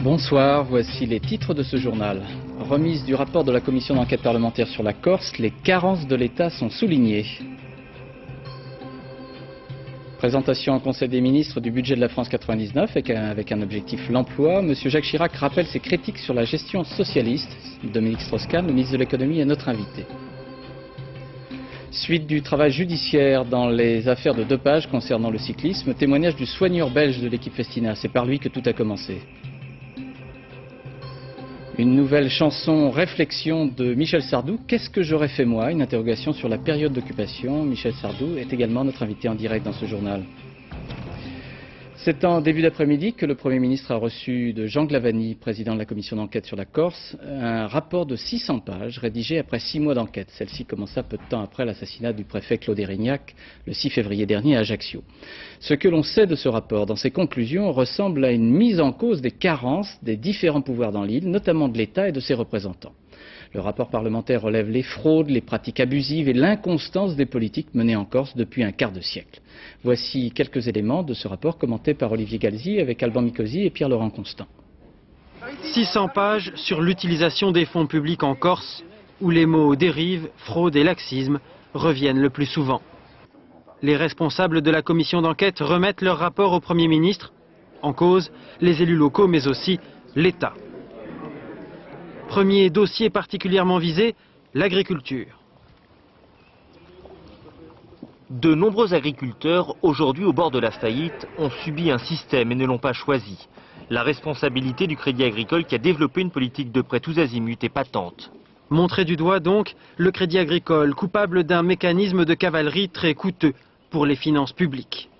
Bonsoir, voici les titres de ce journal. Remise du rapport de la commission d'enquête parlementaire sur la Corse, les carences de l'État sont soulignées. Présentation en Conseil des ministres du budget de la France 99 avec un objectif l'emploi. M. Jacques Chirac rappelle ses critiques sur la gestion socialiste. Dominique Strauss-Kahn, le ministre de l'économie, est notre invité. Suite du travail judiciaire dans les affaires de dopage concernant le cyclisme, témoignage du soigneur belge de l'équipe Festina. C'est par lui que tout a commencé. Une nouvelle chanson réflexion de Michel Sardou. Qu'est-ce que j'aurais fait moi? Une interrogation sur la période d'occupation. Michel Sardou est également notre invité en direct dans ce journal. C'est en début d'après-midi que le Premier ministre a reçu de Jean Glavany, président de la commission d'enquête sur la Corse, un rapport de 600 pages rédigé après 6 mois d'enquête. Celle-ci commença peu de temps après l'assassinat du préfet Claude Érignac le 6 février dernier à Ajaccio. Ce que l'on sait de ce rapport dans ses conclusions ressemble à une mise en cause des carences des différents pouvoirs dans l'île, notamment de l'État et de ses représentants. Le rapport parlementaire relève les fraudes, les pratiques abusives et l'inconstance des politiques menées en Corse depuis un quart de siècle. Voici quelques éléments de ce rapport commenté par Olivier Galzi avec Alban Mikosi et Pierre-Laurent Constant. 600 pages sur l'utilisation des fonds publics en Corse, où les mots dérive, fraude et laxisme reviennent le plus souvent. Les responsables de la commission d'enquête remettent leur rapport au Premier ministre. En cause, les élus locaux mais aussi l'État. Premier dossier particulièrement visé, l'agriculture. De nombreux agriculteurs, aujourd'hui au bord de la faillite, ont subi un système et ne l'ont pas choisi. La responsabilité du Crédit Agricole qui a développé une politique de prêts tous azimuts est patente. Montré du doigt donc, le Crédit Agricole, coupable d'un mécanisme de cavalerie très coûteux pour les finances publiques.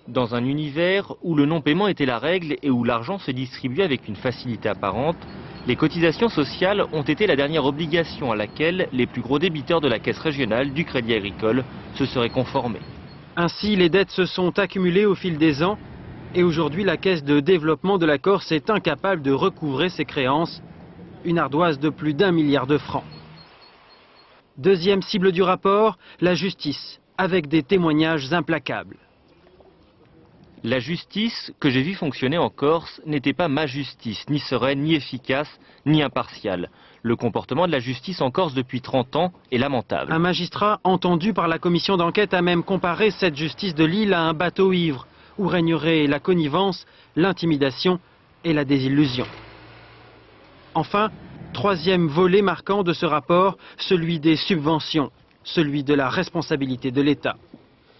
Dans un univers où le non-paiement était la règle et où l'argent se distribuait avec une facilité apparente, les cotisations sociales ont été la dernière obligation à laquelle les plus gros débiteurs de la caisse régionale du Crédit Agricole se seraient conformés. Ainsi, les dettes se sont accumulées au fil des ans et aujourd'hui la caisse de développement de la Corse est incapable de recouvrer ses créances, une ardoise de plus d'1 milliard de francs. Deuxième cible du rapport, la justice, avec des témoignages implacables. La justice que j'ai vue fonctionner en Corse n'était pas ma justice, ni sereine, ni efficace, ni impartiale. Le comportement de la justice en Corse depuis 30 ans est lamentable. Un magistrat entendu par la commission d'enquête a même comparé cette justice de l'île à un bateau ivre, où régnerait la connivence, l'intimidation et la désillusion. Enfin, troisième volet marquant de ce rapport, celui des subventions, celui de la responsabilité de l'État.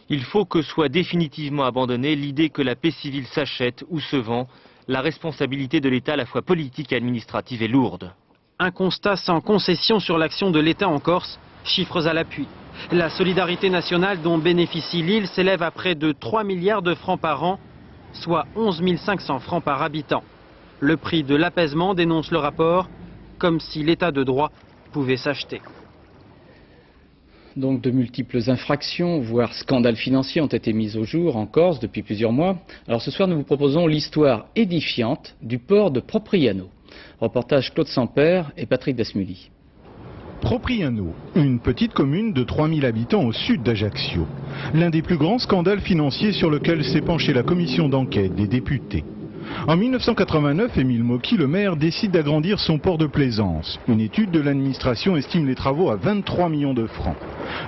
Il faut que soit définitivement abandonnée l'idée que la paix civile s'achète ou se vend. La responsabilité de l'État à la fois politique et administrative est lourde. Un constat sans concession sur l'action de l'État en Corse, chiffres à l'appui. La solidarité nationale dont bénéficie l'île s'élève à près de 3 milliards de francs par an, soit 11 500 francs par habitant. Le prix de l'apaisement, dénonce le rapport, comme si l'état de droit pouvait s'acheter. Donc de multiples infractions, voire scandales financiers ont été mis au jour en Corse depuis plusieurs mois. Alors ce soir, nous vous proposons l'histoire édifiante du port de Propriano. Reportage Claude Sampère et Patrick Desmully. Propriano, une petite commune de 3000 habitants au sud d'Ajaccio. L'un des plus grands scandales financiers sur lequel s'est penchée la commission d'enquête des députés. En 1989, Émile Mocchi, le maire, décide d'agrandir son port de plaisance. Une étude de l'administration estime les travaux à 23 millions de francs.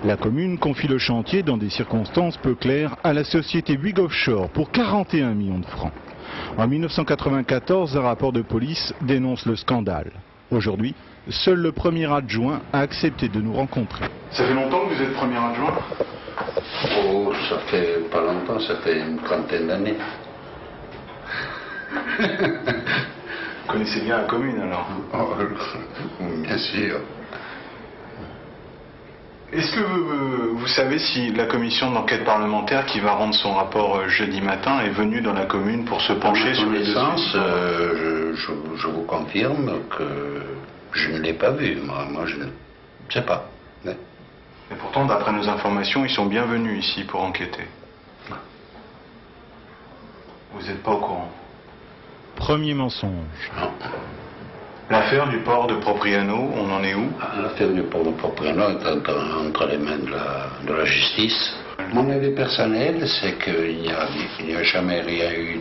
La commune confie le chantier dans des circonstances peu claires à la société Bouygues Offshore pour 41 millions de francs. En 1994, un rapport de police dénonce le scandale. Aujourd'hui, seul le premier adjoint a accepté de nous rencontrer. Ça fait longtemps que vous êtes premier adjoint? Oh, ça fait pas longtemps, ça fait une trentaine d'années. Vous connaissez bien la commune alors? Oh, bien sûr. Est-ce que vous savez si la commission d'enquête parlementaire qui va rendre son rapport jeudi matin est venue dans la commune pour se pencher sur les dossiers? Je vous confirme que je ne l'ai pas vu. Moi, je ne sais pas. Mais... Et pourtant, d'après nos informations, ils sont bien venus ici pour enquêter. Vous n'êtes pas au courant? Premier mensonge. Non. L'affaire du port de Propriano, on en est où? L'affaire du port de Propriano est entre les mains de la justice. Mon avis personnel, c'est qu'il n'y a jamais rien eu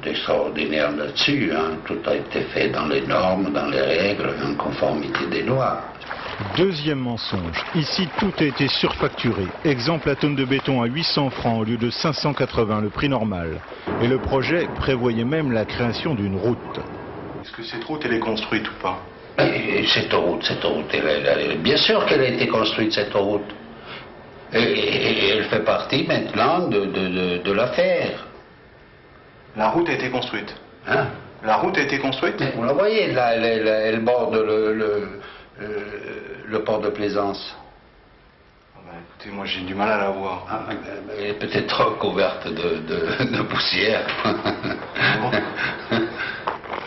d'extraordinaire là-dessus. Hein. Tout a été fait dans les normes, dans les règles, en conformité des lois. Deuxième mensonge. Ici, tout a été surfacturé. Exemple, la tonne de béton à 800 francs au lieu de 580, le prix normal. Et le projet prévoyait même la création d'une route. Est-ce que cette route, elle est construite ou pas? Et cette route, bien sûr qu'elle a été construite, cette route. Et elle fait partie maintenant de l'affaire. La route a été construite. Hein? La route a été construite? Mais vous la voyez, là, elle borde le port de Plaisance. Écoutez, moi j'ai du mal à la voir. Elle est peut-être trop couverte de poussière.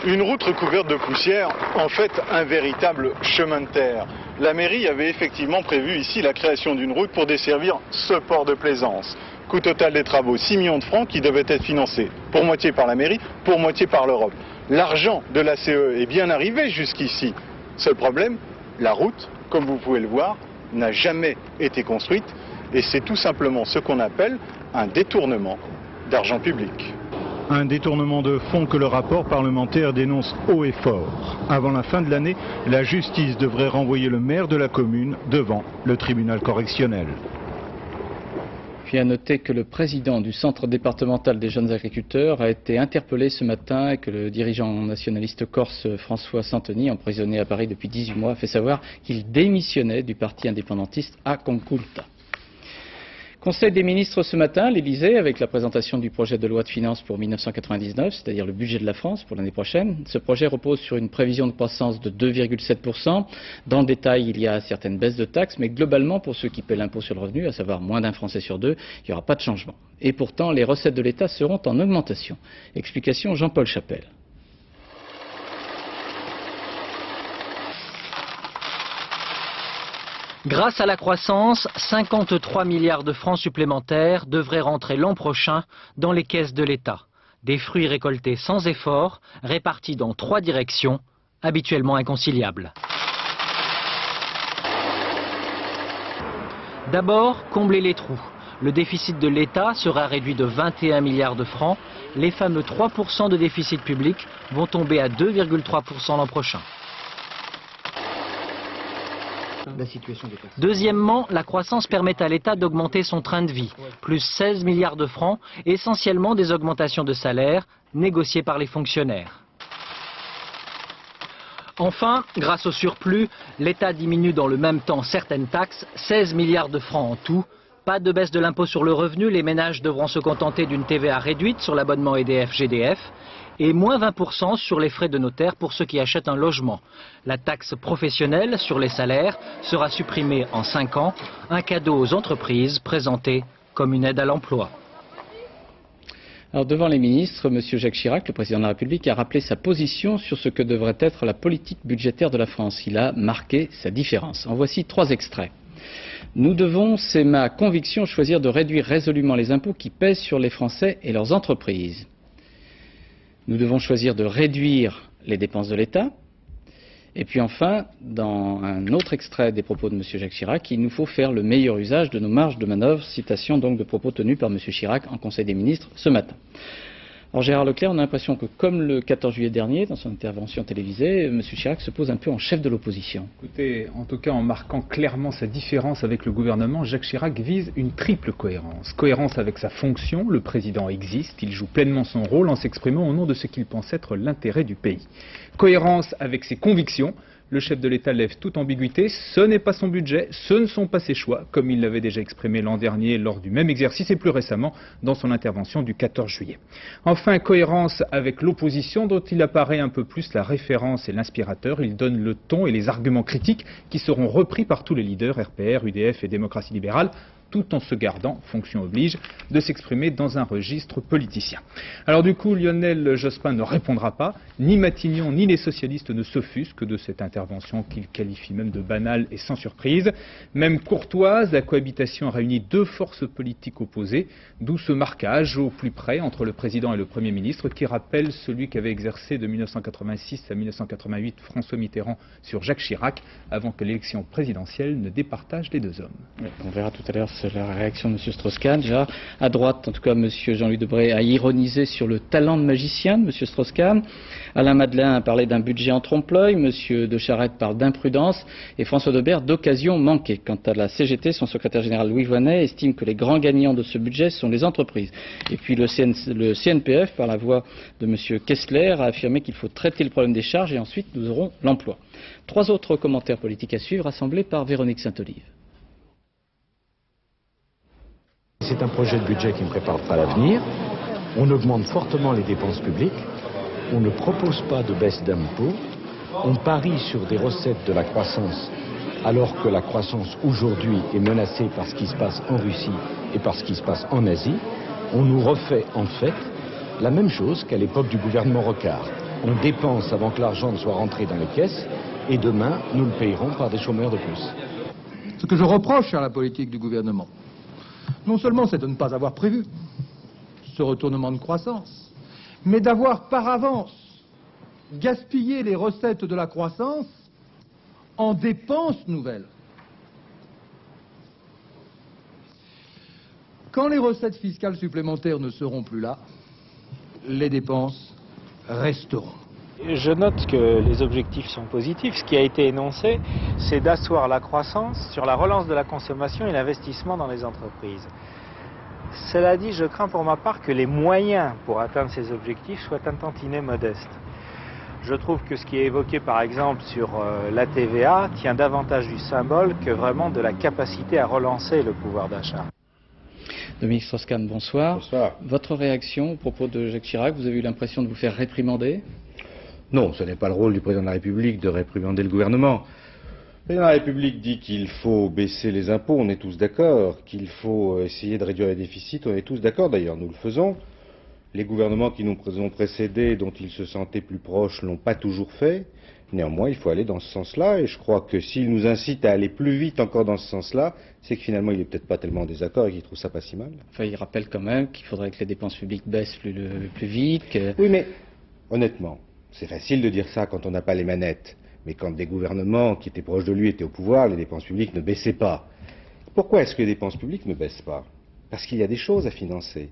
Une route recouverte de poussière, en fait un véritable chemin de terre. La mairie avait effectivement prévu ici la création d'une route pour desservir ce port de Plaisance. Coût total des travaux, 6 millions de francs qui devaient être financés pour moitié par la mairie, pour moitié par l'Europe. L'argent de la CE est bien arrivé jusqu'ici. Seul problème, la route, comme vous pouvez le voir, n'a jamais été construite et c'est tout simplement ce qu'on appelle un détournement d'argent public. Un détournement de fonds que le rapport parlementaire dénonce haut et fort. Avant la fin de l'année, la justice devrait renvoyer le maire de la commune devant le tribunal correctionnel. Puis à noter que le président du Centre départemental des jeunes agriculteurs a été interpellé ce matin et que le dirigeant nationaliste corse François Santoni, emprisonné à Paris depuis 18 mois, a fait savoir qu'il démissionnait du parti indépendantiste A Conculta. Conseil des ministres ce matin à l'Élysée avec la présentation du projet de loi de finances pour 1999, c'est-à-dire le budget de la France pour l'année prochaine. Ce projet repose sur une prévision de croissance de 2,7%. Dans le détail, il y a certaines baisses de taxes, mais globalement, pour ceux qui paient l'impôt sur le revenu, à savoir moins d'un Français sur deux, il n'y aura pas de changement. Et pourtant, les recettes de l'État seront en augmentation. Explication Jean-Paul Chapelle. Grâce à la croissance, 53 milliards de francs supplémentaires devraient rentrer l'an prochain dans les caisses de l'État. Des fruits récoltés sans effort, répartis dans 3 directions, habituellement inconciliables. D'abord, combler les trous. Le déficit de l'État sera réduit de 21 milliards de francs. Les fameux 3% de déficit public vont tomber à 2,3% l'an prochain. Deuxièmement, la croissance permet à l'État d'augmenter son train de vie, plus 16 milliards de francs, essentiellement des augmentations de salaire négociées par les fonctionnaires. Enfin, grâce au surplus, l'État diminue dans le même temps certaines taxes, 16 milliards de francs en tout. Pas de baisse de l'impôt sur le revenu, les ménages devront se contenter d'une TVA réduite sur l'abonnement EDF-GDF et moins 20% sur les frais de notaire pour ceux qui achètent un logement. La taxe professionnelle sur les salaires sera supprimée en 5 ans, un cadeau aux entreprises présenté comme une aide à l'emploi. Alors devant les ministres, M. Jacques Chirac, le président de la République, a rappelé sa position sur ce que devrait être la politique budgétaire de la France. Il a marqué sa différence. En voici 3 extraits. Nous devons, c'est ma conviction, choisir de réduire résolument les impôts qui pèsent sur les Français et leurs entreprises. Nous devons choisir de réduire les dépenses de l'État. Et puis enfin, dans un autre extrait des propos de M. Jacques Chirac, il nous faut faire le meilleur usage de nos marges de manœuvre. Citation donc de propos tenus par M. Chirac en Conseil des ministres ce matin. Alors Gérard Leclerc, on a l'impression que comme le 14 juillet dernier, dans son intervention télévisée, M. Chirac se pose un peu en chef de l'opposition. Écoutez, en tout cas en marquant clairement sa différence avec le gouvernement, Jacques Chirac vise une triple cohérence. Cohérence avec sa fonction, le président existe, il joue pleinement son rôle en s'exprimant au nom de ce qu'il pense être l'intérêt du pays. Cohérence avec ses convictions. Le chef de l'État lève toute ambiguïté, ce n'est pas son budget, ce ne sont pas ses choix, comme il l'avait déjà exprimé l'an dernier lors du même exercice et plus récemment dans son intervention du 14 juillet. Enfin, cohérence avec l'opposition dont il apparaît un peu plus la référence et l'inspirateur. Il donne le ton et les arguments critiques qui seront repris par tous les leaders, RPR, UDF et démocratie libérale, tout en se gardant, fonction oblige, de s'exprimer dans un registre politicien. Alors du coup, Lionel Jospin ne répondra pas, ni Matignon ni les socialistes ne s'offusquent de cette intervention qu'il qualifie même de banale et sans surprise. Même courtoise, la cohabitation a réuni deux forces politiques opposées, d'où ce marquage au plus près entre le président et le Premier ministre qui rappelle celui qu'avait exercé de 1986 à 1988 François Mitterrand sur Jacques Chirac avant que l'élection présidentielle ne départage les deux hommes. Oui, on verra tout à l'heure la réaction de M. Strauss-Kahn. Déjà, à droite, en tout cas, M. Jean-Louis Debré a ironisé sur le talent de magicien de M. Strauss-Kahn. Alain Madelin a parlé d'un budget en trompe-l'œil, M. de Charette parle d'imprudence et François Daubert d'occasion manquée. Quant à la CGT, son secrétaire général Louis Voynet estime que les grands gagnants de ce budget sont les entreprises. Et puis le CNPF, par la voix de M. Kessler, a affirmé qu'il faut traiter le problème des charges et ensuite nous aurons l'emploi. Trois autres commentaires politiques à suivre, assemblés par Véronique Saint-Olive. C'est un projet de budget qui ne prépare pas l'avenir. On augmente fortement les dépenses publiques. On ne propose pas de baisse d'impôts. On parie sur des recettes de la croissance, alors que la croissance aujourd'hui est menacée par ce qui se passe en Russie et par ce qui se passe en Asie. On nous refait en fait la même chose qu'à l'époque du gouvernement Rocard. On dépense avant que l'argent ne soit rentré dans les caisses et demain, nous le payerons par des chômeurs de plus. Ce que je reproche à la politique du gouvernement, non seulement c'est de ne pas avoir prévu ce retournement de croissance, mais d'avoir par avance gaspillé les recettes de la croissance en dépenses nouvelles. Quand les recettes fiscales supplémentaires ne seront plus là, les dépenses resteront. Je note que les objectifs sont positifs. Ce qui a été énoncé, c'est d'asseoir la croissance sur la relance de la consommation et l'investissement dans les entreprises. Cela dit, je crains pour ma part que les moyens pour atteindre ces objectifs soient un tantinet modestes. Je trouve que ce qui est évoqué par exemple sur la TVA tient davantage du symbole que vraiment de la capacité à relancer le pouvoir d'achat. Dominique Strauss-Kahn, bonsoir. Bonsoir. Votre réaction au propos de Jacques Chirac, vous avez eu l'impression de vous faire réprimander? Non, ce n'est pas le rôle du président de la République de réprimander le gouvernement. Le président de la République dit qu'il faut baisser les impôts, on est tous d'accord, qu'il faut essayer de réduire les déficits, on est tous d'accord, d'ailleurs nous le faisons. Les gouvernements qui nous ont précédés, dont ils se sentaient plus proches, l'ont pas toujours fait. Néanmoins, il faut aller dans ce sens-là, et je crois que s'il nous incite à aller plus vite encore dans ce sens-là, c'est que finalement il est peut-être pas tellement en désaccord et qu'il trouve ça pas si mal. Enfin, il rappelle quand même qu'il faudrait que les dépenses publiques baissent plus vite. Oui, mais honnêtement, c'est facile de dire ça quand on n'a pas les manettes. Mais quand des gouvernements qui étaient proches de lui étaient au pouvoir, les dépenses publiques ne baissaient pas. Pourquoi est-ce que les dépenses publiques ne baissent pas? Parce qu'il y a des choses à financer.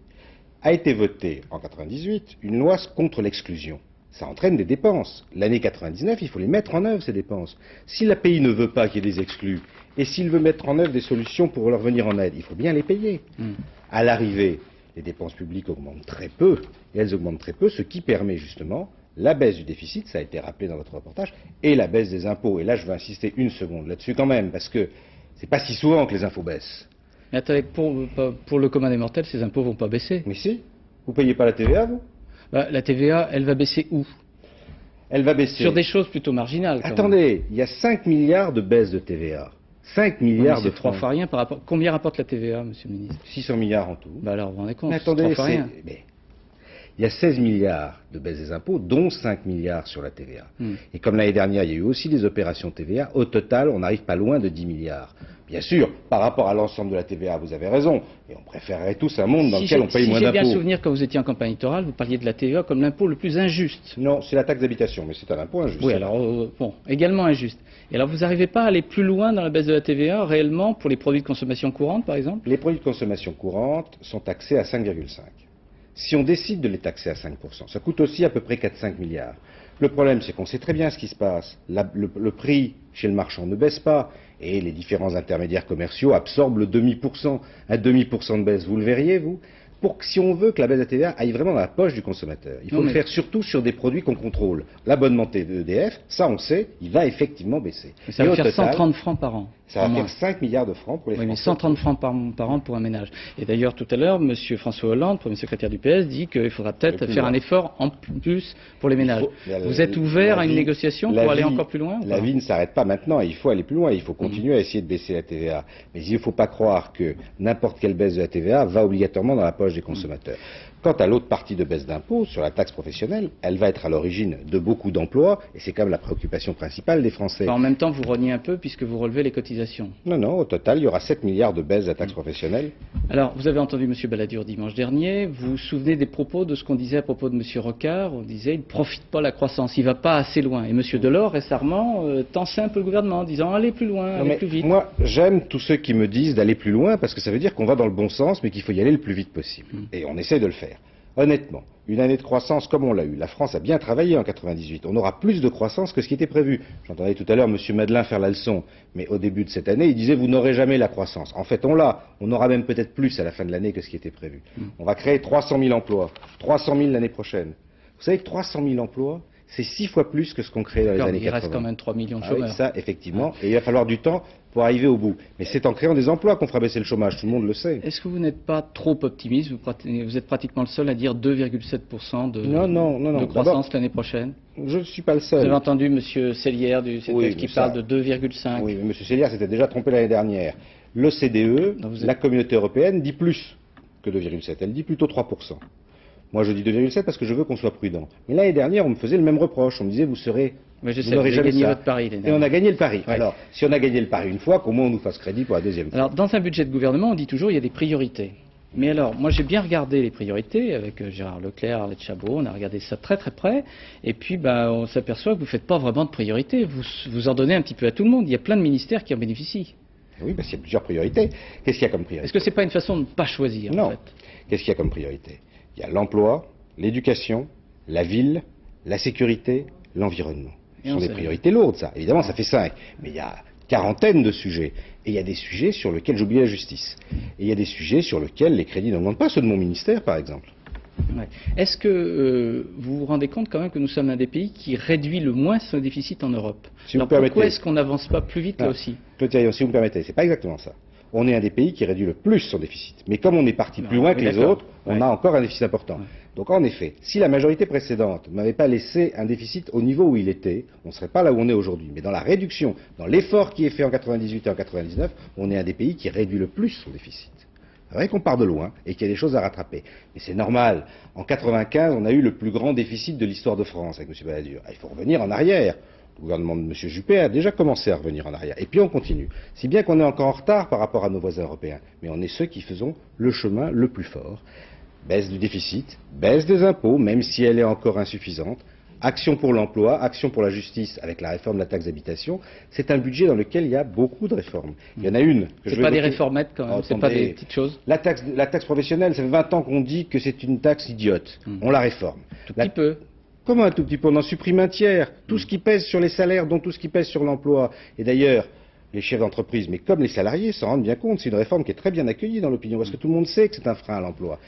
A été votée en 98 une loi contre l'exclusion. Ça entraîne des dépenses. L'année 99, il faut les mettre en œuvre, ces dépenses. Si le pays ne veut pas qu'il y ait des exclus, et s'il veut mettre en œuvre des solutions pour leur venir en aide, il faut bien les payer. À l'arrivée, les dépenses publiques augmentent très peu, et elles augmentent très peu, ce qui permet justement la baisse du déficit, ça a été rappelé dans votre reportage, et la baisse des impôts. Et là, je veux insister une seconde là-dessus quand même, parce que c'est pas si souvent que les impôts baissent. Mais attendez, pour le commun des mortels, ces impôts vont pas baisser. Mais si. Vous payez pas la TVA, vous? La TVA, elle va baisser où? Elle va baisser. Sur des choses plutôt marginales. Attendez, il y a 5 milliards de baisse de TVA. 5 milliards de francs. C'est trois fois rien par rapport. Combien rapporte la TVA, monsieur le ministre? 600 milliards en tout. Bah alors, vous vous rendez compte? Mais attendez, rien. Mais il y a 16 milliards de baisse des impôts, dont 5 milliards sur la TVA. Et comme l'année dernière, il y a eu aussi des opérations TVA, au total, on n'arrive pas loin de 10 milliards. Bien sûr, par rapport à l'ensemble de la TVA, vous avez raison, et on préférerait tous un monde dans lequel on paye moins d'impôts. Si j'ai bien souvenir, quand vous étiez en campagne électorale, vous parliez de la TVA comme l'impôt le plus injuste. Non, c'est la taxe d'habitation, mais c'est un impôt injuste. Oui, alors, bon, également injuste. Et alors, vous n'arrivez pas à aller plus loin dans la baisse de la TVA, réellement, pour les produits de consommation courante, par exemple? Les produits de consommation courante sont taxés à 5,5. Si on décide de les taxer à 5%, ça coûte aussi à peu près 4-5 milliards. Le problème, c'est qu'on sait très bien ce qui se passe. Le prix chez le marchand ne baisse pas et les différents intermédiaires commerciaux absorbent le demi-pourcent. Un demi-pourcent de baisse, vous le verriez, vous? si on veut que la baisse de la TVA aille vraiment dans la poche du consommateur, il faut le faire surtout sur des produits qu'on contrôle. L'abonnement d'EDF, ça on sait, il va effectivement baisser. Mais ça va faire 130 francs par an. Ça va faire 5 milliards de francs pour les Français. Mais 130 francs par an pour un ménage. Et d'ailleurs, tout à l'heure, M. François Hollande, premier secrétaire du PS, dit qu'il faudra peut-être faire un effort en plus pour les ménages. Vous êtes ouvert à une négociation pour aller encore plus loin? La vie ne s'arrête pas maintenant, il faut aller plus loin, il faut continuer à essayer de baisser la TVA. Mais il ne faut pas croire que n'importe quelle baisse de la TVA va obligatoirement dans la poche des consommateurs. Quant à l'autre partie de baisse d'impôts, sur la taxe professionnelle, elle va être à l'origine de beaucoup d'emplois, et c'est quand même la préoccupation principale des Français. En même temps, vous reniez un peu puisque vous relevez les cotisations. Non, au total, il y aura 7 milliards de baisse de la taxe professionnelle. Alors, vous avez entendu M. Balladur dimanche dernier, vous vous souvenez des propos de ce qu'on disait à propos de M. Rocard? On disait, il ne profite pas de la croissance, il ne va pas assez loin. Et M. Delors, récemment, tensait un peu le gouvernement en disant, allez plus loin, allez plus vite. Moi, j'aime tous ceux qui me disent d'aller plus loin, parce que ça veut dire qu'on va dans le bon sens, mais qu'il faut y aller le plus vite possible. Et on essaie de le faire. Honnêtement, une année de croissance comme on l'a eu, la France a bien travaillé en 98, on aura plus de croissance que ce qui était prévu. J'entendais tout à l'heure M. Madeleine faire la leçon, mais au début de cette année, il disait vous n'aurez jamais la croissance. En fait, on l'a, on aura même peut-être plus à la fin de l'année que ce qui était prévu. On va créer 300 000 emplois, 300 000 l'année prochaine. Vous savez que 300 000 emplois, c'est 6 fois plus que ce qu'on crée dans les années 80. Il reste quand même 3 millions de chômeurs. Oui, ça, effectivement, et il va falloir du temps pour arriver au bout. Mais c'est en créant des emplois qu'on fera baisser le chômage, tout le monde le sait. Est-ce que vous n'êtes pas trop optimiste? Vous êtes pratiquement le seul à dire 2,7% de croissance l'année prochaine. Je ne suis pas le seul. Vous avez entendu M. Sellière du CETES qui parle de 2,5. Oui, mais M. Sellière s'était déjà trompé l'année dernière. L'OCDE, la communauté européenne, dit plus que 2,7. Elle dit plutôt 3%. Moi, je dis 2,7 parce que je veux qu'on soit prudent. Mais l'année dernière, on me faisait le même reproche. On me disait, vous n'aurez jamais gagné ça. votre pari. Et on a gagné le pari. Ouais. Alors, si on a gagné le pari une fois, qu'au moins on nous fasse crédit pour la deuxième fois. Alors, dans un budget de gouvernement, on dit toujours, il y a des priorités. Mais alors, moi, j'ai bien regardé les priorités avec Gérard Leclerc, Arlette Chabot. On a regardé ça très très près. Et puis, on s'aperçoit que vous ne faites pas vraiment de priorités. Vous en donnez un petit peu à tout le monde. Il y a plein de ministères qui en bénéficient. Oui, parce qu'il y a plusieurs priorités. Qu'est-ce qu'il y a comme priorité? Est-ce que ce n'est pas une façon de ne pas choisir? Non. En fait Qu'est-ce qu'il y a comme priorité? Il y a l'emploi, l'éducation, la ville, la sécurité, l'environnement. Ce sont des priorités lourdes, ça. Évidemment, ça fait 5. Mais il y a quarantaine de sujets. Et il y a des sujets sur lesquels j'oublie la justice. Et il y a des sujets sur lesquels les crédits n'augmentent pas, ceux de mon ministère, par exemple. Ouais. Est-ce que vous vous rendez compte quand même que nous sommes un des pays qui réduit le moins son déficit en Europe? Alors pourquoi est-ce qu'on n'avance pas plus vite là aussi? Si vous me permettez, c'est pas exactement ça. On est un des pays qui réduit le plus son déficit. Mais comme on est parti plus loin que les autres, on a encore un déficit important. Donc en effet, si la majorité précédente n'avait pas laissé un déficit au niveau où il était, on ne serait pas là où on est aujourd'hui. Mais dans la réduction, dans l'effort qui est fait en 98 et en 99, on est un des pays qui réduit le plus son déficit. C'est vrai qu'on part de loin et qu'il y a des choses à rattraper. Mais c'est normal. En 95, on a eu le plus grand déficit de l'histoire de France avec M. Balladur. Il faut revenir en arrière. Le gouvernement de M. Juppé a déjà commencé à revenir en arrière. Et puis on continue. Si bien qu'on est encore en retard par rapport à nos voisins européens. Mais on est ceux qui faisons le chemin le plus fort. Baisse du déficit, baisse des impôts, même si elle est encore insuffisante. Action pour l'emploi, action pour la justice avec la réforme de la taxe d'habitation. C'est un budget dans lequel il y a beaucoup de réformes. Il y en a une que je C'est pas des réformettes quand même, c'est pas des petites choses. La taxe professionnelle, ça fait 20 ans qu'on dit que c'est une taxe idiote. On la réforme. Tout petit peu. Comment un tout petit peu? On en supprime un tiers. Tout ce qui pèse sur les salaires, dont tout ce qui pèse sur l'emploi. Et d'ailleurs, les chefs d'entreprise, mais comme les salariés, s'en rendent bien compte. C'est une réforme qui est très bien accueillie dans l'opinion, parce que tout le monde sait que c'est un frein à l'emploi.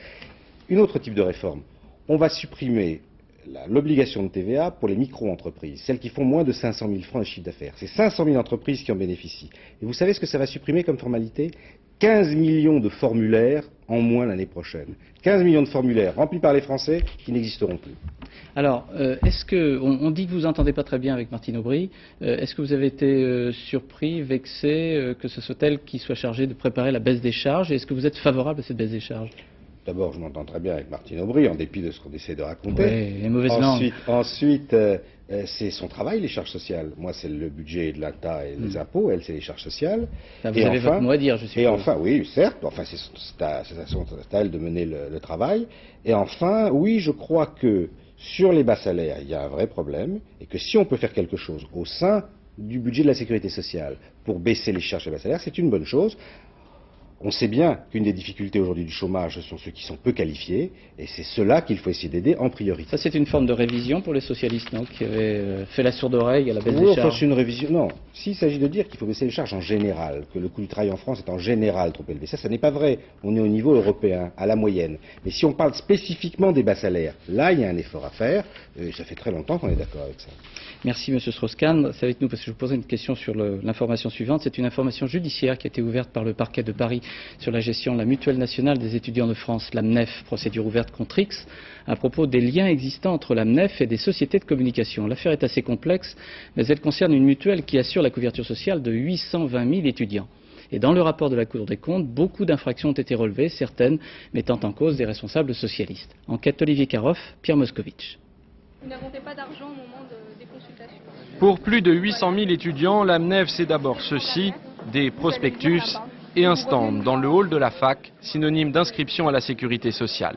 Une autre type de réforme. On va supprimer l'obligation de TVA pour les micro-entreprises, celles qui font moins de 500 000 francs de chiffre d'affaires. C'est 500 000 entreprises qui en bénéficient. Et vous savez ce que ça va supprimer comme formalité? 15 millions de formulaires en moins l'année prochaine. 15 millions de formulaires remplis par les Français qui n'existeront plus. Alors, est-ce que, on dit que vous n'entendez pas très bien avec Martine Aubry, est-ce que vous avez été surpris, vexé, que ce soit elle qui soit chargée de préparer la baisse des charges, et est-ce que vous êtes favorable à cette baisse des charges? D'abord, je m'entends très bien avec Martine Aubry, en dépit de ce qu'on essaie de raconter. Oui, les mauvaises langues. Ensuite, c'est son travail, les charges sociales. Moi, c'est le budget de l'État et les impôts. Elle, c'est les charges sociales. Vous avez votre mot à dire, je suppose. Et enfin, oui, certes. Enfin, c'est à elle de mener le travail. Et enfin, oui, je crois que sur les bas salaires, il y a un vrai problème. Et que si on peut faire quelque chose au sein du budget de la sécurité sociale pour baisser les charges des bas salaires, c'est une bonne chose. On sait bien qu'une des difficultés aujourd'hui du chômage, ce sont ceux qui sont peu qualifiés, et c'est ceux-là qu'il faut essayer d'aider en priorité. Ça, c'est une forme de révision pour les socialistes, non, qui avaient fait la sourde oreille à la baisse Oui, des enfin, charges. c'est une révision. Non, s'il s'agit de dire qu'il faut baisser les charges en général, que le coût du travail en France est en général trop élevé, ça n'est pas vrai. On est au niveau européen, à la moyenne. Mais si on parle spécifiquement des bas salaires, là, il y a un effort à faire, et ça fait très longtemps qu'on est d'accord avec ça. Merci Monsieur Strauss-Kahn. C'est avec nous parce que je vous posais une question sur l'information suivante. C'est une information judiciaire qui a été ouverte par le parquet de Paris sur la gestion de la Mutuelle nationale des étudiants de France, la MNEF, procédure ouverte contre X, à propos des liens existants entre la MNEF et des sociétés de communication. L'affaire est assez complexe, mais elle concerne une mutuelle qui assure la couverture sociale de 820 000 étudiants. Et dans le rapport de la Cour des comptes, beaucoup d'infractions ont été relevées, certaines mettant en cause des responsables socialistes. Enquête Olivier Caroff, Pierre Moscovici. Vous n'avez pas d'argent au moment des consultations. Pour plus de 800 000 étudiants, la MNEF, c'est d'abord ceci, des prospectus et un stand dans le hall de la fac, synonyme d'inscription à la sécurité sociale.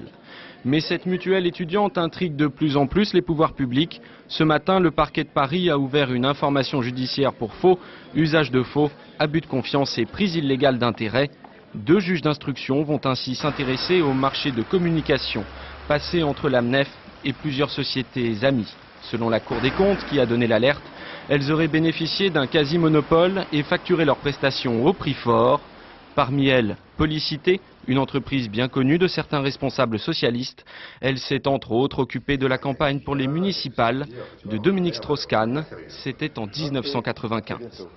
Mais cette mutuelle étudiante intrigue de plus en plus les pouvoirs publics. Ce matin, le parquet de Paris a ouvert une information judiciaire pour faux, usage de faux, abus de confiance et prise illégale d'intérêt. 2 juges d'instruction vont ainsi s'intéresser au marché de communication passé entre la MNEF et plusieurs sociétés amies. Selon la Cour des comptes qui a donné l'alerte, elles auraient bénéficié d'un quasi-monopole et facturé leurs prestations au prix fort. Parmi elles, Policité, une entreprise bien connue de certains responsables socialistes. Elle s'est entre autres occupée de la campagne pour les municipales de Dominique Strauss-Kahn. C'était en 1995.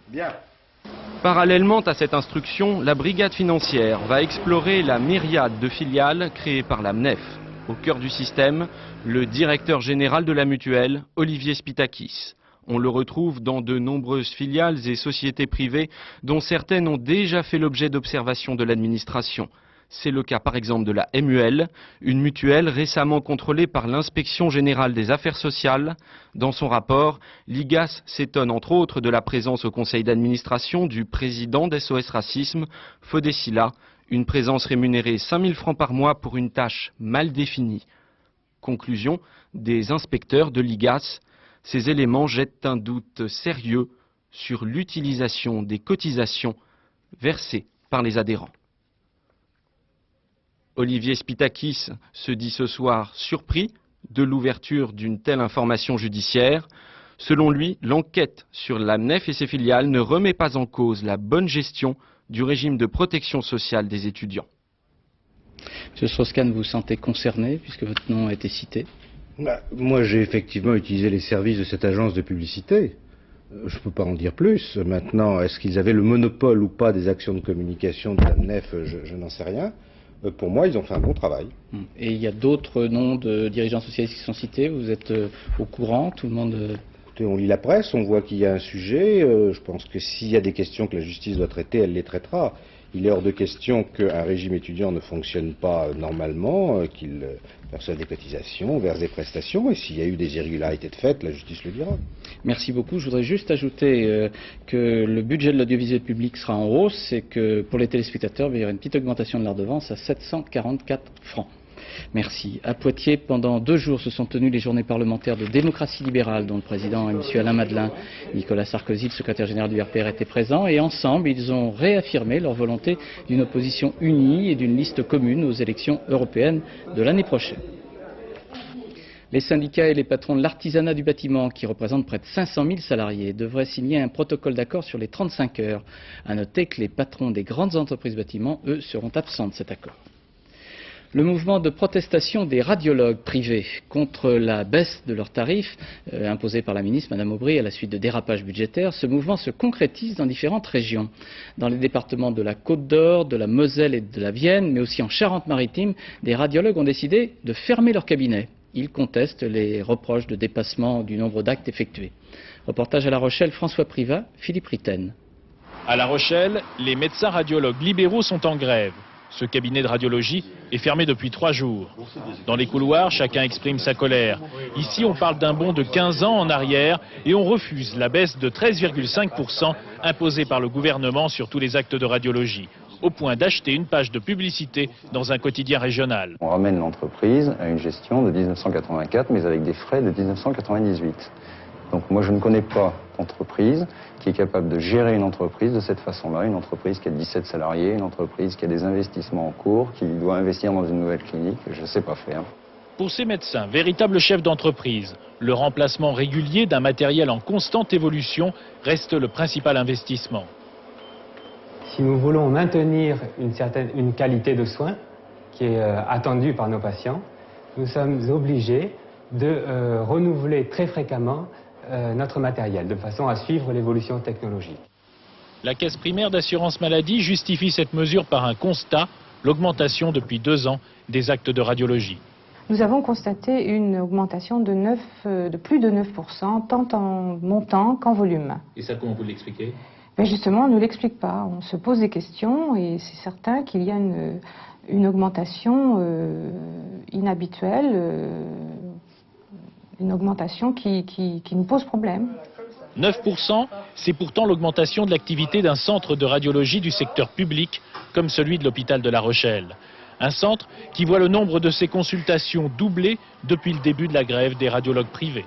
Bien. Parallèlement à cette instruction, la brigade financière va explorer la myriade de filiales créées par la MNEF. Au cœur du système, le directeur général de la mutuelle, Olivier Spytakis. On le retrouve dans de nombreuses filiales et sociétés privées dont certaines ont déjà fait l'objet d'observations de l'administration. C'est le cas par exemple de la MUL, une mutuelle récemment contrôlée par l'Inspection générale des affaires sociales. Dans son rapport, l'IGAS s'étonne entre autres de la présence au conseil d'administration du président d'SOS Racisme, Fodé Silla, une présence rémunérée 5 000 francs par mois pour une tâche mal définie. Conclusion des inspecteurs de l'IGAS. Ces éléments jettent un doute sérieux sur l'utilisation des cotisations versées par les adhérents. Olivier Spytakis se dit ce soir surpris de l'ouverture d'une telle information judiciaire. Selon lui, l'enquête sur la MNEF et ses filiales ne remet pas en cause la bonne gestion du régime de protection sociale des étudiants. Monsieur Strauss-Kahn, vous vous sentez concerné puisque votre nom a été cité? Moi, j'ai effectivement utilisé les services de cette agence de publicité. Je ne peux pas en dire plus. Maintenant, est-ce qu'ils avaient le monopole ou pas des actions de communication de la MNEF? Je n'en sais rien. Pour moi, ils ont fait un bon travail. Et il y a d'autres noms de dirigeants socialistes qui sont cités. Vous êtes au courant? Tout le monde... Écoutez, on lit la presse, on voit qu'il y a un sujet. Je pense que s'il y a des questions que la justice doit traiter, elle les traitera. Il est hors de question qu'un régime étudiant ne fonctionne pas normalement, qu'il perçoive des cotisations, verse des prestations, et s'il y a eu des irrégularités de fait, la justice le dira. Merci beaucoup. Je voudrais juste ajouter que le budget de l'audiovisuel public sera en hausse et que pour les téléspectateurs, il y aura une petite augmentation de la redevance à 744 francs. Merci. À Poitiers, pendant 2 jours se sont tenues les journées parlementaires de démocratie libérale, dont le président est M. Alain Madelin. Nicolas Sarkozy, le secrétaire général du RPR, était présent et ensemble, ils ont réaffirmé leur volonté d'une opposition unie et d'une liste commune aux élections européennes de l'année prochaine. Les syndicats et les patrons de l'artisanat du bâtiment, qui représentent près de 500 000 salariés, devraient signer un protocole d'accord sur les 35 heures. À noter que les patrons des grandes entreprises bâtiments, eux, seront absents de cet accord. Le mouvement de protestation des radiologues privés contre la baisse de leurs tarifs imposée par la ministre Mme Aubry à la suite de dérapages budgétaires, ce mouvement se concrétise dans différentes régions. Dans les départements de la Côte d'Or, de la Moselle et de la Vienne, mais aussi en Charente-Maritime, des radiologues ont décidé de fermer leur cabinet. Ils contestent les reproches de dépassement du nombre d'actes effectués. Reportage à La Rochelle, François Privat, Philippe Ritten. À La Rochelle, les médecins radiologues libéraux sont en grève. Ce cabinet de radiologie est fermé depuis 3 jours. Dans les couloirs, chacun exprime sa colère. Ici, on parle d'un bond de 15 ans en arrière et on refuse la baisse de 13,5% imposée par le gouvernement sur tous les actes de radiologie, au point d'acheter une page de publicité dans un quotidien régional. On ramène l'entreprise à une gestion de 1984, mais avec des frais de 1998. Donc moi, je ne connais pas entreprise, qui est capable de gérer une entreprise de cette façon-là, une entreprise qui a 17 salariés, une entreprise qui a des investissements en cours, qui doit investir dans une nouvelle clinique, je ne sais pas faire. Pour ces médecins, véritables chefs d'entreprise, le remplacement régulier d'un matériel en constante évolution reste le principal investissement. Si nous voulons maintenir une qualité de soins qui est attendue par nos patients, nous sommes obligés de renouveler très fréquemment notre matériel, de façon à suivre l'évolution technologique. La Caisse primaire d'assurance maladie justifie cette mesure par un constat, l'augmentation depuis 2 ans des actes de radiologie. Nous avons constaté une augmentation de plus de 9%, tant en montant qu'en volume. Et ça, comment vous l'expliquez? Mais justement, on ne l'explique pas. On se pose des questions et c'est certain qu'il y a une augmentation inhabituelle, une augmentation qui nous pose problème. 9%, c'est pourtant l'augmentation de l'activité d'un centre de radiologie du secteur public, comme celui de l'hôpital de La Rochelle. Un centre qui voit le nombre de ses consultations doubler depuis le début de la grève des radiologues privés.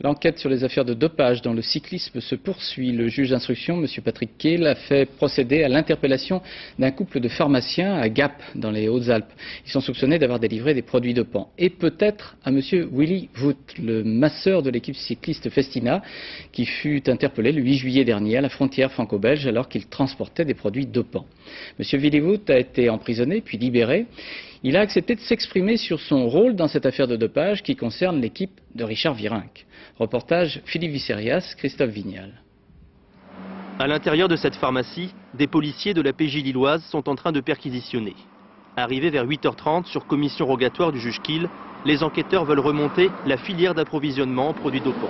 L'enquête sur les affaires de dopage dans le cyclisme se poursuit. Le juge d'instruction, M. Patrick Kehl, a fait procéder à l'interpellation d'un couple de pharmaciens à Gap, dans les Hautes-Alpes. Ils sont soupçonnés d'avoir délivré des produits dopants. Et peut-être à M. Willy Voet, le masseur de l'équipe cycliste Festina, qui fut interpellé le 8 juillet dernier à la frontière franco-belge alors qu'il transportait des produits dopants. M. Willy Voet a été emprisonné puis libéré. Il a accepté de s'exprimer sur son rôle dans cette affaire de dopage qui concerne l'équipe de Richard Virenque. Reportage Philippe Visserias, Christophe Vignal. À l'intérieur de cette pharmacie, des policiers de la PJ lilloise sont en train de perquisitionner. Arrivés vers 8h30 sur commission rogatoire du juge Kehl, les enquêteurs veulent remonter la filière d'approvisionnement en produits dopants.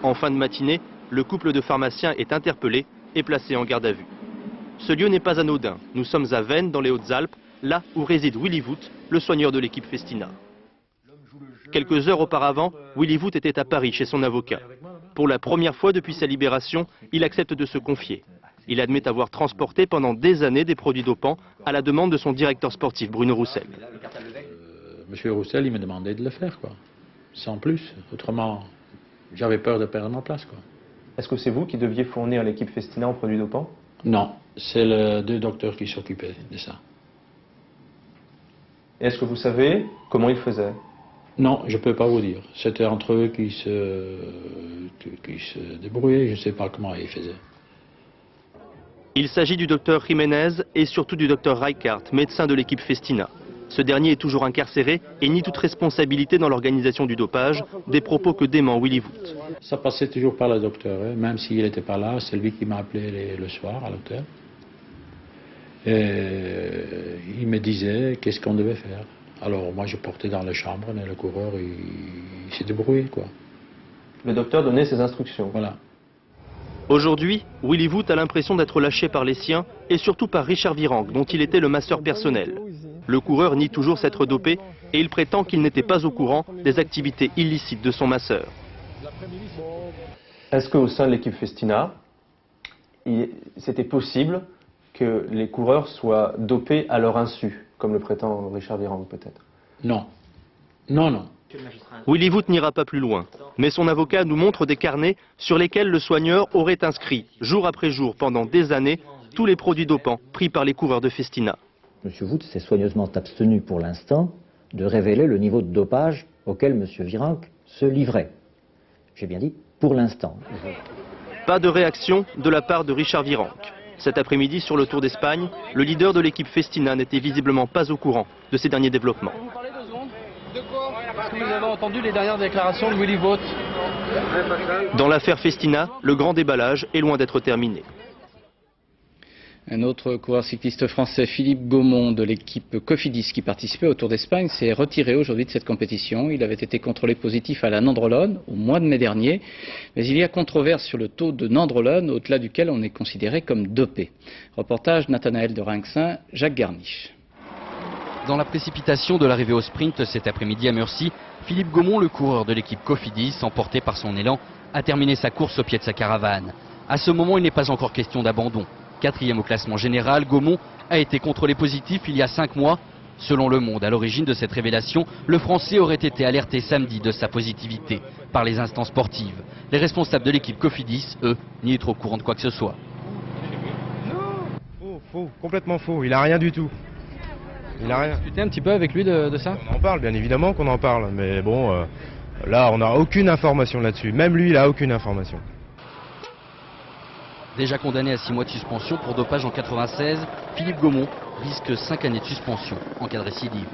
En fin de matinée, le couple de pharmaciens est interpellé et placé en garde à vue. Ce lieu n'est pas anodin. Nous sommes à Veynes, dans les Hautes-Alpes, là où réside Willy Voet, le soigneur de l'équipe Festina. Quelques heures auparavant, Willy Voet était à Paris chez son avocat. Pour la première fois depuis sa libération, il accepte de se confier. Il admet avoir transporté pendant des années des produits dopants à la demande de son directeur sportif, Bruno Roussel. Monsieur Roussel, il m'a demandé de le faire, quoi. Sans plus. Autrement, j'avais peur de perdre ma place, quoi. Est-ce que c'est vous qui deviez fournir l'équipe Festina en produits dopants? Non, c'est les 2 docteurs qui s'occupaient de ça. Est-ce que vous savez comment ils faisaient? Non, je ne peux pas vous dire. C'était entre eux qui se débrouillaient, je ne sais pas comment ils faisaient. Il s'agit du docteur Jiménez et surtout du docteur Reichardt, médecin de l'équipe Festina. Ce dernier est toujours incarcéré et nie toute responsabilité dans l'organisation du dopage, des propos que dément Willy Voet. Ça passait toujours par le docteur, hein. Même s'il n'était pas là, c'est lui qui m'a appelé le soir à l'hôtel. Et il me disait qu'est-ce qu'on devait faire. Alors moi je portais dans la chambre et le coureur il s'est débrouillé, quoi. Le docteur donnait ses instructions. Voilà. Aujourd'hui, Willy Voet a l'impression d'être lâché par les siens et surtout par Richard Virenque, dont il était le masseur personnel. Le coureur nie toujours s'être dopé et il prétend qu'il n'était pas au courant des activités illicites de son masseur. Est-ce qu'au sein de l'équipe Festina, c'était possible que les coureurs soient dopés à leur insu, comme le prétend Richard Virenque peut-être? Non. Non, non. Willy Voet n'ira pas plus loin, mais son avocat nous montre des carnets sur lesquels le soigneur aurait inscrit, jour après jour, pendant des années, tous les produits dopants pris par les coureurs de Festina. Monsieur Voet s'est soigneusement abstenu pour l'instant de révéler le niveau de dopage auquel Monsieur Virenque se livrait. J'ai bien dit pour l'instant. Pas de réaction de la part de Richard Virenque. Cet après-midi, sur le Tour d'Espagne, le leader de l'équipe Festina n'était visiblement pas au courant de ces derniers développements. Est-ce que vous avez entendu les dernières déclarations de Willy Voet? Dans l'affaire Festina, le grand déballage est loin d'être terminé. Un autre coureur cycliste français, Philippe Gaumont, de l'équipe Cofidis, qui participait au Tour d'Espagne, s'est retiré aujourd'hui de cette compétition. Il avait été contrôlé positif à la nandrolone au mois de mai dernier. Mais il y a controverse sur le taux de nandrolone, au-delà duquel on est considéré comme dopé. Reportage Nathanaël de Rinxin, Jacques Garniche. Dans la précipitation de l'arrivée au sprint cet après-midi à Murcie, Philippe Gaumont, le coureur de l'équipe Cofidis, emporté par son élan, a terminé sa course au pied de sa caravane. À ce moment, il n'est pas encore question d'abandon. 4e au classement général, Gaumont a été contrôlé positif il y a 5 mois. Selon Le Monde, à l'origine de cette révélation, le Français aurait été alerté samedi de sa positivité par les instances sportives. Les responsables de l'équipe Cofidis, eux, n'y étaient au courant de quoi que ce soit. Faux, complètement faux, il a rien du tout. Il a rien. Discuté un petit peu avec lui de ça? On en parle, bien évidemment qu'on en parle, mais bon, là on n'a aucune information là-dessus. Même lui, il a aucune information. Déjà condamné à 6 mois de suspension pour dopage en 96, Philippe Gaumont risque 5 années de suspension en cas de récidive.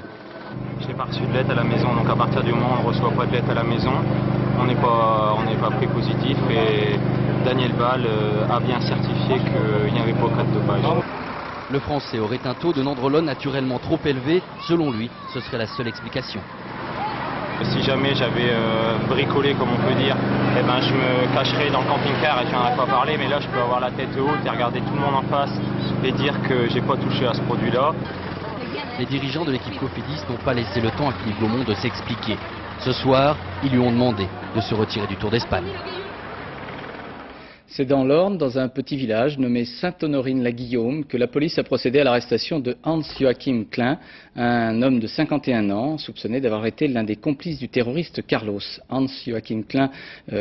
Je n'ai pas reçu de lettre à la maison, donc à partir du moment où on ne reçoit pas de lettre à la maison, on n'est pas pris positif et Daniel Ball a bien certifié qu'il n'y avait pas cas de dopage. Le Français aurait un taux de nandrolone naturellement trop élevé, selon lui, ce serait la seule explication. Si jamais j'avais bricolé, comme on peut dire, eh ben, je me cacherais dans le camping-car et je n'en ai pas parlé, mais là je peux avoir la tête haute et regarder tout le monde en face et dire que j'ai pas touché à ce produit-là. Les dirigeants de l'équipe Cofidis n'ont pas laissé le temps à Philippe Gaumont de s'expliquer. Ce soir, ils lui ont demandé de se retirer du Tour d'Espagne. C'est dans l'Orne, dans un petit village nommé Sainte-Honorine-la-Guillaume, que la police a procédé à l'arrestation de Hans-Joachim Klein, un homme de 51 ans, soupçonné d'avoir été l'un des complices du terroriste Carlos. Hans-Joachim Klein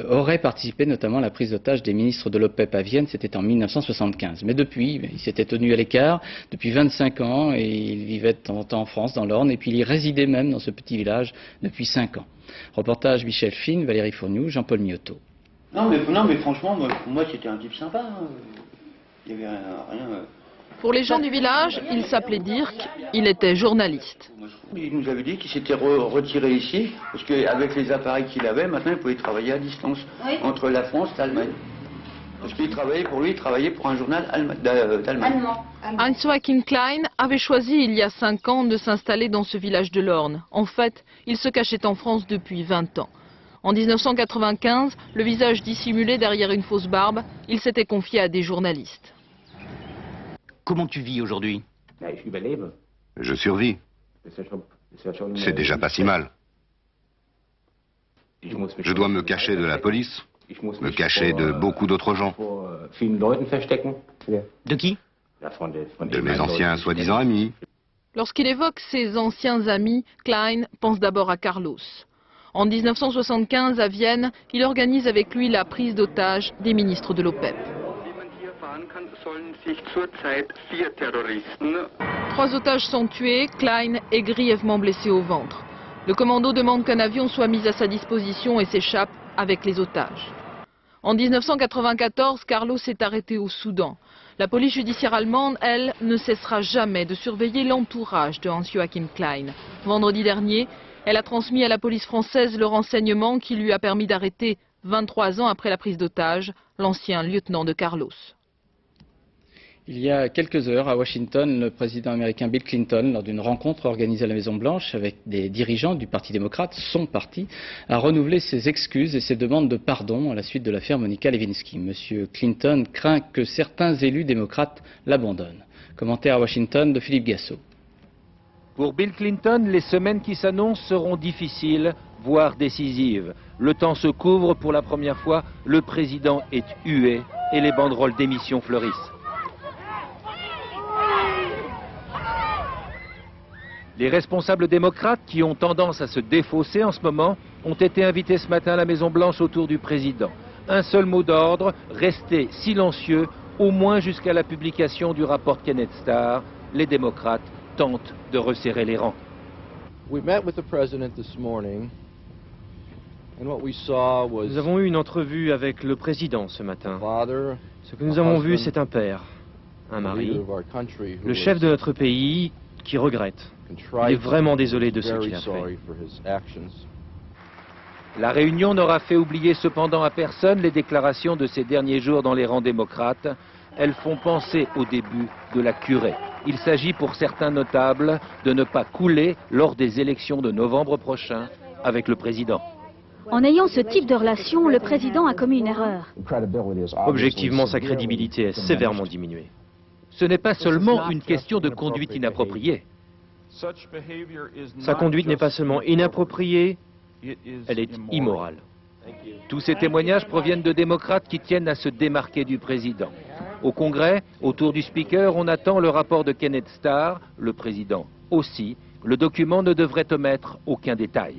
aurait participé notamment à la prise d'otage des ministres de l'OPEP à Vienne, c'était en 1975. Mais depuis, il s'était tenu à l'écart depuis 25 ans et il vivait de temps en temps en France, dans l'Orne, et puis il y résidait même dans ce petit village depuis 5 ans. Reportage Michel Fine, Valérie Fourniou, Jean-Paul Miotto. Non mais franchement, pour moi c'était un type sympa. Il n'y avait rien. Pour les gens du village, il s'appelait Dirk, il était journaliste. Il nous avait dit qu'il s'était retiré ici, parce qu'avec les appareils qu'il avait, maintenant il pouvait travailler à distance, entre la France et l'Allemagne. Parce qu'il travaillait pour lui, il travaillait pour un journal d'Allemagne. Hans-Joachim Klein avait choisi il y a 5 ans de s'installer dans ce village de l'Orne. En fait, il se cachait en France depuis 20 ans. En 1995, le visage dissimulé derrière une fausse barbe, il s'était confié à des journalistes. Comment tu vis aujourd'hui? Je survis. C'est déjà pas si mal. Je dois me cacher de la police, me cacher de beaucoup d'autres gens. De qui? De mes anciens soi-disant amis. Lorsqu'il évoque ses anciens amis, Klein pense d'abord à Carlos. En 1975, à Vienne, il organise avec lui la prise d'otage des ministres de l'OPEP. 3 otages sont tués, Klein est grièvement blessé au ventre. Le commando demande qu'un avion soit mis à sa disposition et s'échappe avec les otages. En 1994, Carlos est arrêté au Soudan. La police judiciaire allemande, elle, ne cessera jamais de surveiller l'entourage de Hans-Joachim Klein. Vendredi dernier, elle a transmis à la police française le renseignement qui lui a permis d'arrêter, 23 ans après la prise d'otage, l'ancien lieutenant de Carlos. Il y a quelques heures, à Washington, le président américain Bill Clinton, lors d'une rencontre organisée à la Maison-Blanche avec des dirigeants du Parti démocrate, son parti, a renouvelé ses excuses et ses demandes de pardon à la suite de l'affaire Monica Lewinsky. Monsieur Clinton craint que certains élus démocrates l'abandonnent. Commentaire à Washington de Philippe Gassot. Pour Bill Clinton, les semaines qui s'annoncent seront difficiles, voire décisives. Le temps se couvre pour la première fois, le président est hué et les banderoles d'émission fleurissent. Les responsables démocrates, qui ont tendance à se défausser en ce moment, ont été invités ce matin à la Maison-Blanche autour du président. Un seul mot d'ordre, rester silencieux, au moins jusqu'à la publication du rapport Kenneth Starr. Les démocrates tentent de resserrer les rangs. Nous avons eu une entrevue avec le président ce matin. Ce que nous avons vu, c'est un père, un mari, le chef de notre pays qui regrette. Il est vraiment désolé de ce qu'il a fait. La réunion n'aura fait oublier cependant à personne les déclarations de ces derniers jours dans les rangs démocrates. Elles font penser au début de la curée. Il s'agit pour certains notables de ne pas couler lors des élections de novembre prochain avec le président. En ayant ce type de relation, le président a commis une erreur. Objectivement, sa crédibilité est sévèrement diminuée. Ce n'est pas seulement une question de conduite inappropriée. Sa conduite n'est pas seulement inappropriée, elle est immorale. Tous ces témoignages proviennent de démocrates qui tiennent à se démarquer du président. Au Congrès, autour du speaker, on attend le rapport de Kenneth Starr, le président aussi, Le document ne devrait omettre aucun détail.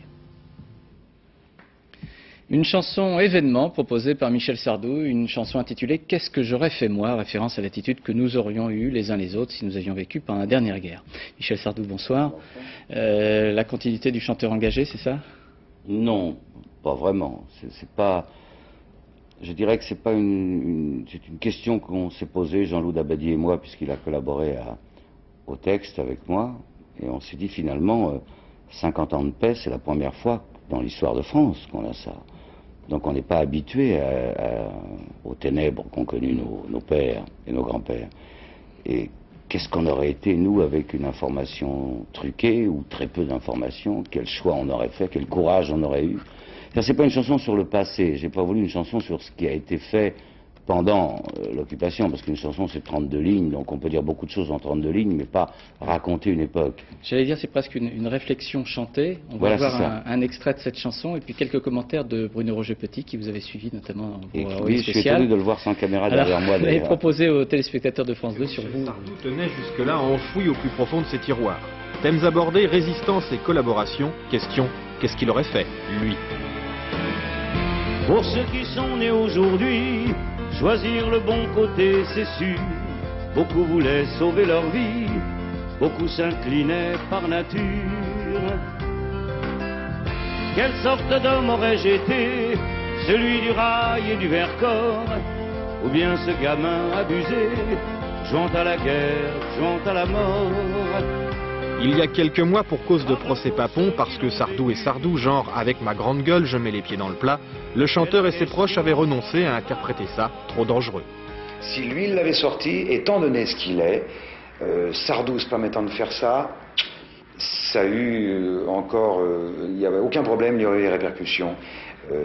Une chanson événement proposée par Michel Sardou, une chanson intitulée « Qu'est-ce que j'aurais fait moi ?» référence à l'attitude que nous aurions eue les uns les autres si nous avions vécu pendant la dernière guerre. Michel Sardou, bonsoir. La continuité du chanteur engagé, c'est ça? Non, pas vraiment. C'est pas... Je dirais que c'est pas c'est une question qu'on s'est posée, Jean-Loup Dabadi et moi, puisqu'il a collaboré au texte avec moi, et on s'est dit finalement, 50 ans de paix, c'est la première fois dans l'histoire de France qu'on a ça. Donc on n'est pas habitué aux ténèbres qu'ont connues nos pères et nos grands-pères. Et qu'est-ce qu'on aurait été, nous, avec une information truquée ou très peu d'informations? Quel choix on aurait fait? Quel courage on aurait eu? C'est pas une chanson sur le passé, j'ai pas voulu une chanson sur ce qui a été fait pendant l'occupation, parce qu'une chanson c'est 32 lignes, donc on peut dire beaucoup de choses en 32 lignes, mais pas raconter une époque. J'allais dire c'est presque une réflexion chantée. On va voilà, voir un extrait de cette chanson et puis quelques commentaires de Bruno Roger-Petit qui vous avait suivi notamment dans vos oui, je suis étonné de le voir sans caméra derrière moi. Vous l'avez proposé aux téléspectateurs de France 2 sur vous. Sardou tenait jusque-là enfoui au plus profond de ses tiroirs. Thèmes abordés, résistance et collaboration. Question, qu'est-ce qu'il aurait fait, lui? Pour ceux qui sont nés aujourd'hui, choisir le bon côté, c'est sûr. Beaucoup voulaient sauver leur vie, beaucoup s'inclinaient par nature. Quelle sorte d'homme aurais-je été? Celui du rail et du Vercors, ou bien ce gamin abusé, jouant à la guerre, jouant à la mort? Il y a quelques mois, pour cause de procès Papon, parce que Sardou est Sardou, genre avec ma grande gueule, je mets les pieds dans le plat, le chanteur et ses proches avaient renoncé à interpréter ça, trop dangereux. Si lui il l'avait sorti, étant donné ce qu'il est, Sardou se permettant de faire ça, ça a eu encore, il n'y avait aucun problème, il y aurait eu des répercussions.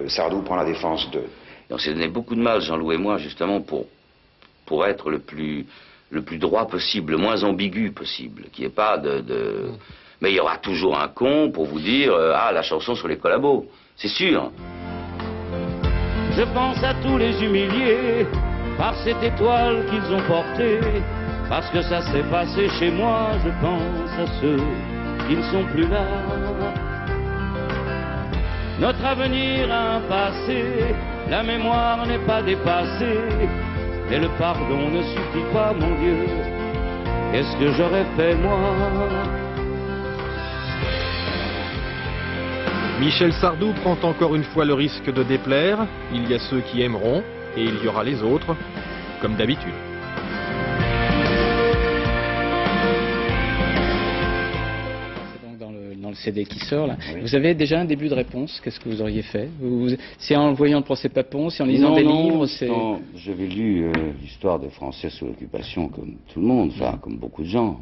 Sardou prend la défense de... On s'est donné beaucoup de mal, Jean-Loup et moi, justement, pour être le plus droit possible, le moins ambigu possible, qu'il n'y ait pas Mais il y aura toujours un con pour vous dire ah, la chanson sur les collabos, c'est sûr. Je pense à tous les humiliés par cette étoile qu'ils ont portée, parce que ça s'est passé chez moi. Je pense à ceux qui ne sont plus là. Notre avenir a un passé, la mémoire n'est pas dépassée, mais le pardon ne suffit pas, mon Dieu. Qu'est-ce que j'aurais fait, moi? Michel Sardou prend encore une fois le risque de déplaire. Il y a ceux qui aimeront, et il y aura les autres, comme d'habitude. C'est donc dans le CD qui sort, là. Oui. Vous avez déjà un début de réponse? Qu'est-ce que vous auriez fait? C'est en voyant le procès Papon? C'est en lisant des livres? Non, j'avais lu l'histoire des Français sous l'occupation comme tout le monde, enfin, comme beaucoup de gens.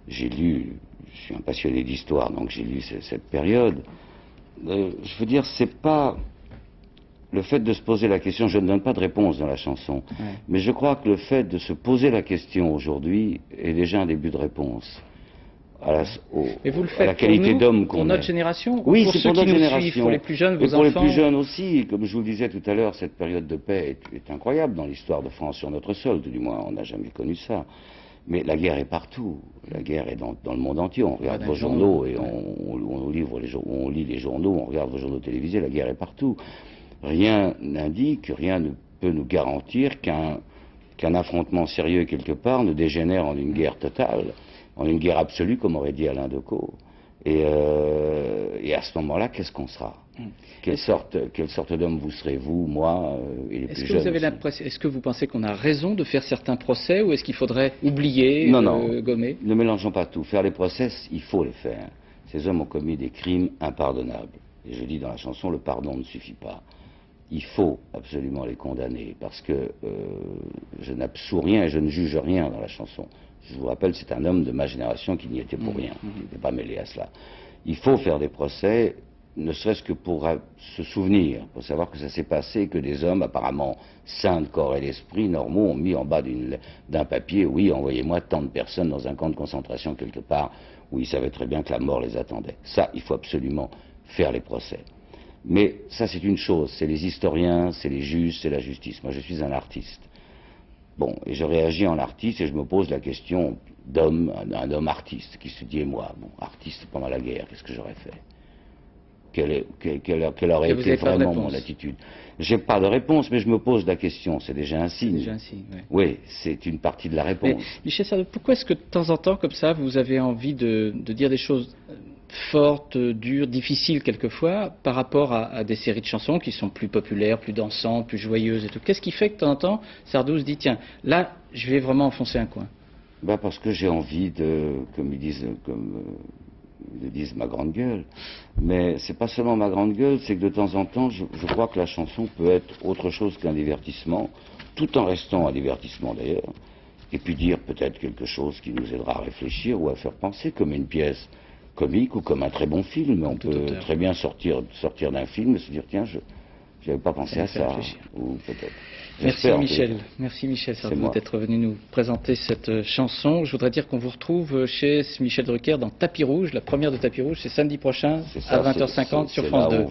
J'ai lu, je suis un passionné d'histoire, donc j'ai lu cette période. Je veux dire, c'est pas le fait de se poser la question, je ne donne pas de réponse dans la chanson, mais je crois que le fait de se poser la question aujourd'hui est déjà un début de réponse à la qualité d'homme qu'on est. Pour notre génération? Oui, c'est pour notre génération. Pour les plus jeunes, vos enfants. Et pour les plus jeunes aussi, comme je vous le disais tout à l'heure, cette période de paix est incroyable dans l'histoire de France sur notre sol, du moins on n'a jamais connu ça. Mais la guerre est partout, la guerre est dans le monde entier. On regarde vos journaux et on lit les journaux, on regarde vos journaux télévisés, la guerre est partout. Rien n'indique, rien ne peut nous garantir qu'un affrontement sérieux quelque part ne dégénère en une guerre totale, en une guerre absolue, comme aurait dit Alain Decaux. Et à ce moment-là, qu'est-ce qu'on sera? Quelle sorte d'homme vous serez, vous, moi, et les plus jeunes? Est-ce que vous pensez qu'on a raison de faire certains procès, ou est-ce qu'il faudrait oublier, gommer? Ne mélangeons pas tout. Faire les procès, il faut les faire. Ces hommes ont commis des crimes impardonnables. Et je dis dans la chanson, le pardon ne suffit pas. Il faut absolument les condamner, parce que je n'absous rien et je ne juge rien dans la chanson. Je vous rappelle, c'est un homme de ma génération qui n'y était pour rien. Il n'était pas mêlé à cela. Il faut faire des procès, ne serait-ce que pour se souvenir, pour savoir que ça s'est passé, que des hommes apparemment sains de corps et d'esprit, normaux, ont mis en bas d'un papier, oui, envoyez-moi tant de personnes dans un camp de concentration quelque part, où ils savaient très bien que la mort les attendait. Ça, il faut absolument faire les procès. Mais ça, c'est une chose, c'est les historiens, c'est les juges, c'est la justice. Moi, je suis un artiste. Bon, et je réagis en artiste et je me pose la question d'homme, un homme artiste qui se dit, et moi, bon, artiste pendant la guerre, qu'est-ce que j'aurais fait? Quelle aurait été vraiment mon attitude? J'ai pas de réponse, mais je me pose la question, c'est déjà un signe. Déjà un signe, oui. Oui, c'est une partie de la réponse. Mais, Michel Sardou, pourquoi est-ce que de temps en temps, comme ça, vous avez envie de dire des choses fortes, dures, difficiles quelquefois, par rapport à des séries de chansons qui sont plus populaires, plus dansantes, plus joyeuses et tout? Qu'est-ce qui fait que de temps en temps, Sardou se dit, tiens, là, je vais vraiment enfoncer un coin? Ben parce que j'ai envie de, comme ils disent ma grande gueule. Mais c'est pas seulement ma grande gueule, c'est que de temps en temps, je crois que la chanson peut être autre chose qu'un divertissement, tout en restant un divertissement d'ailleurs, et puis dire peut-être quelque chose qui nous aidera à réfléchir ou à faire penser, comme une pièce comique ou comme un très bon film. On peut très bien sortir d'un film et se dire, tiens, je n'avais pas pensé à ça. Ou peut-être. Merci Michel Sardou d'être venu nous présenter cette chanson. Je voudrais dire qu'on vous retrouve chez Michel Drucker dans Tapis Rouge, la première de Tapis Rouge, c'est samedi prochain à 20h50 sur France 2.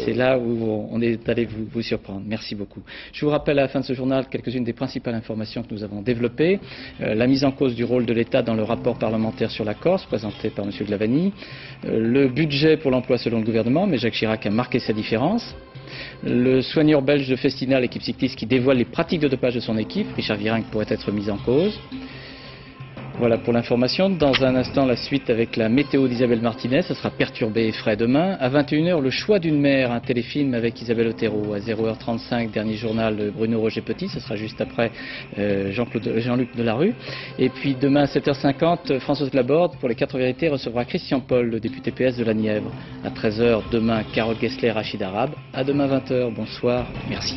C'est là où on est allé vous surprendre. Merci beaucoup. Je vous rappelle à la fin de ce journal quelques-unes des principales informations que nous avons développées. La mise en cause du rôle de l'État dans le rapport parlementaire sur la Corse, présenté par M. Glavany. Le budget pour l'emploi selon le gouvernement, mais Jacques Chirac a marqué sa différence. Le soigneur belge de Festina, l'équipe cycliste, qui dévoile les pratiques de dopage de son équipe. Richard Virenque pourrait être mis en cause. Voilà pour l'information. Dans un instant, la suite avec la météo d'Isabelle Martinez. Ça sera perturbé et frais demain. À 21h, le choix d'une mère, un téléfilm avec Isabelle Otero. À 0h35, dernier journal de Bruno Roger Petit. Ça sera juste après Jean-Luc Delarue. Et puis demain à 7h50, Françoise Laborde, pour les 4 vérités, recevra Christian Paul, le député PS de la Nièvre. À 13h, demain, Carole Gessler, Rachid Arabe. À demain 20h. Bonsoir. Merci.